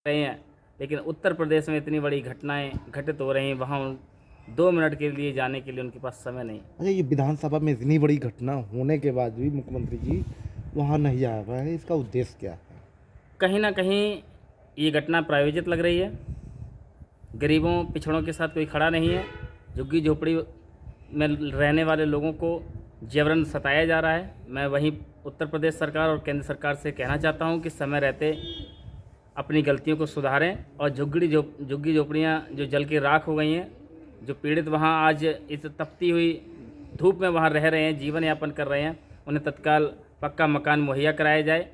रहे हैं, लेकिन उत्तर प्रदेश में इतनी बड़ी घटनाएं घटित हो रही हैं, वहाँ 2 मिनट के लिए जाने के लिए उनके पास समय नहीं। अच्छा, ये विधानसभा में इतनी बड़ी घटना होने के बाद भी मुख्यमंत्री जी वहाँ नहीं आ रहे हैं, इसका उद्देश्य क्या है? कहीं ना कहीं ये घटना प्रायोजित लग रही है। गरीबों पिछड़ों के साथ कोई खड़ा नहीं है। झुग्गी झोपड़ी में रहने वाले लोगों को जबरन सताया जा रहा है। मैं वहीं उत्तर प्रदेश सरकार और केंद्र सरकार से कहना चाहता हूं कि समय रहते अपनी गलतियों को सुधारें और झुग्गी झोपड़ियाँ जो जल की राख हो गई हैं, जो पीड़ित वहाँ आज इस तपती हुई धूप में वहाँ रह रहे हैं, जीवन यापन कर रहे हैं, उन्हें तत्काल पक्का मकान मुहैया कराया जाए,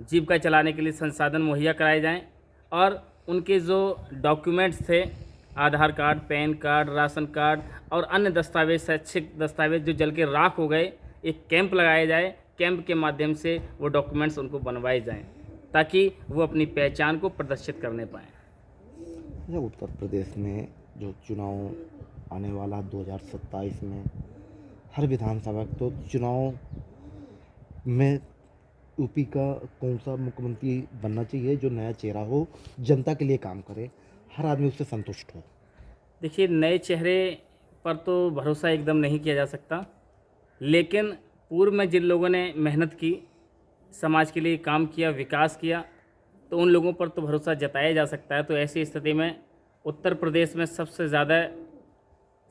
जीविका चलाने के लिए संसाधन मुहैया कराए जाएं और उनके जो डॉक्यूमेंट्स थे, Aadhaar card, PAN card, ration card और अन्य दस्तावेज, शैक्षिक दस्तावेज जो जल के राख हो गए, एक कैंप लगाया जाए। कैंप के माध्यम से वो डॉक्यूमेंट्स उनको बनवाए जाएं ताकि वो अपनी पहचान को प्रदर्शित करने पाएँ। अच्छा, उत्तर प्रदेश में जो चुनाव आने वाला 2027 में, हर विधानसभा तो चुनाव में यूपी का कौन सा मुख्यमंत्री बनना चाहिए जो नया चेहरा हो, जनता के लिए काम करे, हर आदमी उससे संतुष्ट हो? देखिए, नए चेहरे पर तो भरोसा एकदम नहीं किया जा सकता, लेकिन पूर्व में जिन लोगों ने मेहनत की, समाज के लिए काम किया, विकास किया, तो उन लोगों पर तो भरोसा जताया जा सकता है। तो ऐसी स्थिति में उत्तर प्रदेश में सबसे ज़्यादा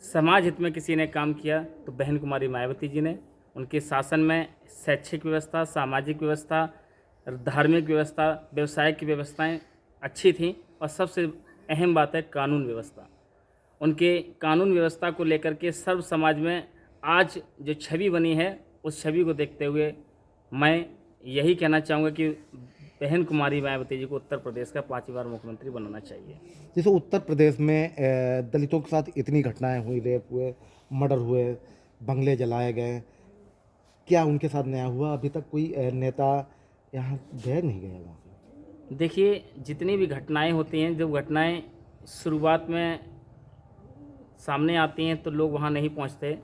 समाज हित में किसी ने काम किया तो बहन कुमारी मायावती जी ने। उनके शासन में शैक्षिक व्यवस्था, सामाजिक व्यवस्था, धार्मिक व्यवस्था, व्यवसाय की व्यवस्थाएं अच्छी थीं और सबसे अहम बात है कानून व्यवस्था। उनके कानून व्यवस्था को लेकर के सर्व समाज में आज जो छवि बनी है, उस छवि को देखते हुए मैं यही कहना चाहूँगा कि बहन कुमारी मायावती जी को उत्तर प्रदेश का 5वीं बार मुख्यमंत्री बनाना चाहिए। जैसे उत्तर प्रदेश में दलितों के साथ इतनी घटनाएं हुई, रेप हुए, मर्डर हुए, बंगले जलाए गए, क्या उनके साथ नया हुआ? अभी तक कोई नेता यहाँ गए नहीं गए वहाँ पे? देखिए, जितनी भी घटनाएं होती हैं, जब घटनाएं शुरुआत में सामने आती हैं तो लोग वहाँ नहीं पहुँचते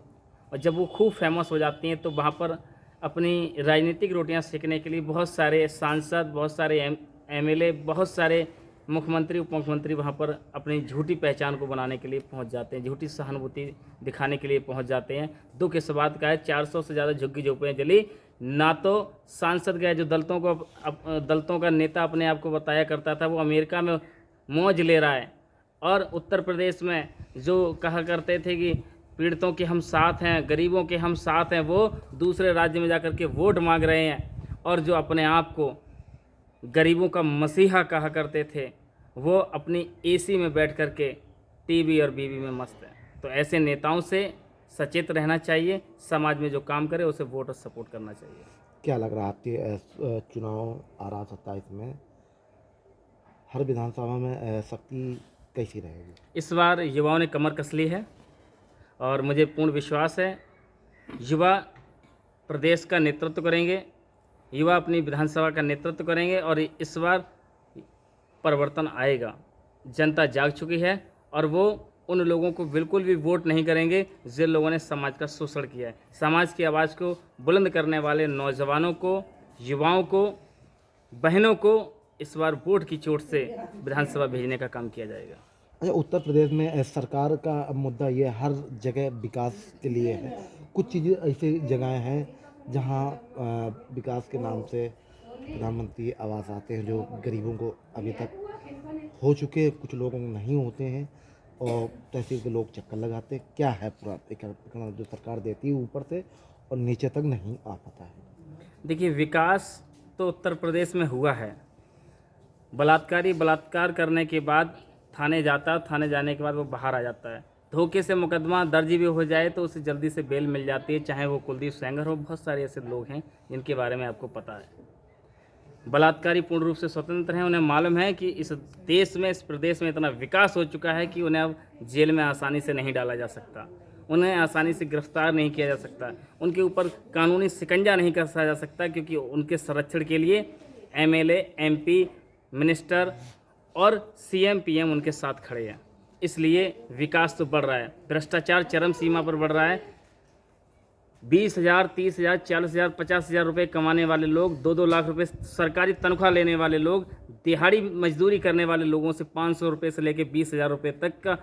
और जब वो खूब फेमस हो जाती हैं तो वहाँ पर अपनी राजनीतिक रोटियां सेकने के लिए बहुत सारे सांसद, बहुत सारे एमएलए, बहुत सारे मुख्यमंत्री, उप मुख्यमंत्री वहाँ पर अपनी झूठी पहचान को बनाने के लिए पहुँच जाते हैं, झूठी सहानुभूति दिखाने के लिए पहुँच जाते हैं। दुख इस बात का है, 400 से ज़्यादा झुग्गी झोपड़ियाँ जली। ना तो सांसद गए, जो दलितों का नेता अपने आप को बताया करता था, वो अमेरिका में मौज ले रहा है और उत्तर प्रदेश में जो कहा करते थे कि पीड़ितों के हम साथ हैं, गरीबों के हम साथ हैं, वो दूसरे राज्य में जाकर के वोट मांग रहे हैं और जो अपने आप को गरीबों का मसीहा कहा करते थे, वो अपनी एसी में बैठ कर के टीवी और बीवी में मस्त हैं। तो ऐसे नेताओं से सचेत रहना चाहिए, समाज में जो काम करे उसे वोट और सपोर्ट करना चाहिए। क्या लग रहा है आपके चुनाव आ रहा 27 में, हर विधानसभा में शक्ति कैसी रहेगी? इस बार युवाओं ने कमर कस ली है और मुझे पूर्ण विश्वास है युवा प्रदेश का नेतृत्व करेंगे, युवा अपनी विधानसभा का नेतृत्व करेंगे और इस बार परिवर्तन आएगा। जनता जाग चुकी है और वो उन लोगों को बिल्कुल भी वोट नहीं करेंगे जिन लोगों ने समाज का शोषण किया है। समाज की आवाज़ को बुलंद करने वाले नौजवानों को, युवाओं को, बहनों को इस बार वोट की चोट से विधानसभा भेजने का काम किया जाएगा। अच्छा, उत्तर प्रदेश में सरकार का मुद्दा ये हर जगह विकास के लिए है। कुछ चीज़ें ऐसी जगहें हैं जहाँ विकास के नाम से प्रधानमंत्री आवास आते हैं जो गरीबों को अभी तक हो चुके, कुछ लोगों को नहीं होते हैं और तहसील के लोग चक्कर लगाते। क्या है पूरा जो सरकार देती है ऊपर से और नीचे तक नहीं आ पाता है? देखिए, विकास तो उत्तर प्रदेश में हुआ है। बलात्कारी बलात्कार करने के बाद थाने जाता है, थाने जाने के बाद वो बाहर आ जाता है। धोखे से मुकदमा दर्ज भी हो जाए तो उसे जल्दी से बेल मिल जाती है, चाहे वो कुलदीप सेंगर हो। बहुत सारे ऐसे लोग हैं जिनके बारे में आपको पता है। बलात्कारी पूर्ण रूप से स्वतंत्र हैं, उन्हें मालूम है कि इस देश में, इस प्रदेश में इतना विकास हो चुका है कि उन्हें अब जेल में आसानी से नहीं डाला जा सकता, उन्हें आसानी से गिरफ्तार नहीं किया जा सकता, उनके ऊपर कानूनी शिकंजा नहीं कसा जा सकता, क्योंकि उनके संरक्षण के लिए एमएलए, एमपी, मिनिस्टर और सीएम, पीएम उनके साथ खड़े हैं। इसलिए विकास तो बढ़ रहा है, भ्रष्टाचार चरम सीमा पर बढ़ रहा है। 20,000, 30,000, 40,000, 50,000 रुपये कमाने वाले लोग, 2-2 लाख रुपए सरकारी तनख्वाह लेने वाले लोग, दिहाड़ी मजदूरी करने वाले लोगों से 500 रुपये से लेकर 20,000 रुपये तक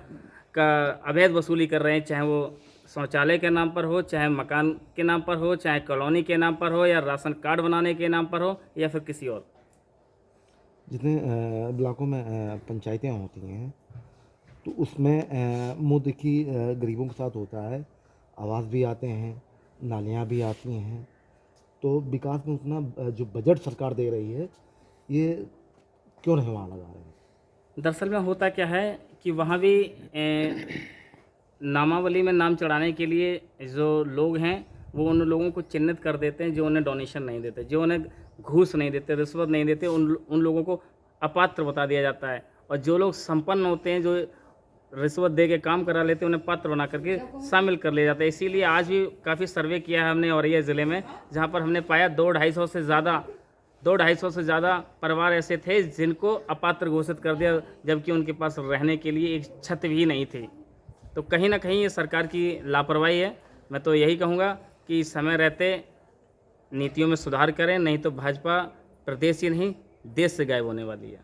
का अवैध वसूली कर रहे हैं, चाहे वो शौचालय के नाम पर हो, चाहे मकान के नाम पर हो, चाहे कॉलोनी के नाम पर हो, या राशन कार्ड बनाने के नाम पर हो, या फिर किसी और। जितने ब्लॉकों में पंचायतें होती हैं तो उसमें मुँह देखी गरीबों के साथ होता है, आवास भी आते हैं, नालियाँ भी आती हैं, तो विकास में उतना जो बजट सरकार दे रही है ये क्यों नहीं वहाँ लगा रहे हैं? दरअसल में होता क्या है कि वहाँ भी नामावली में नाम चढ़ाने के लिए जो लोग हैं वो उन लोगों को चिन्हित कर देते हैं जो उन्हें डोनेशन नहीं देते, जो उन्हें घूस नहीं देते, रिश्वत नहीं देते, उन लोगों को अपात्र बता दिया जाता है। और जो लोग संपन्न होते हैं, जो रिश्वत दे के काम करा लेते हैं, उन्हें पात्र बना करके शामिल कर लिया जाता है। इसीलिए आज भी काफ़ी सर्वे किया है हमने औरैया ज़िले में, जहाँ पर हमने पाया 200-250 से ज़्यादा परिवार ऐसे थे जिनको अपात्र घोषित कर दिया, जबकि उनके पास रहने के लिए एक छत भी नहीं थी। तो कहीं ना कहीं ये सरकार की लापरवाही है। मैं तो यही कहूँगा कि समय रहते नीतियों में सुधार करें, नहीं तो भाजपा प्रदेश ही नहीं देश से गायब होने वाली है।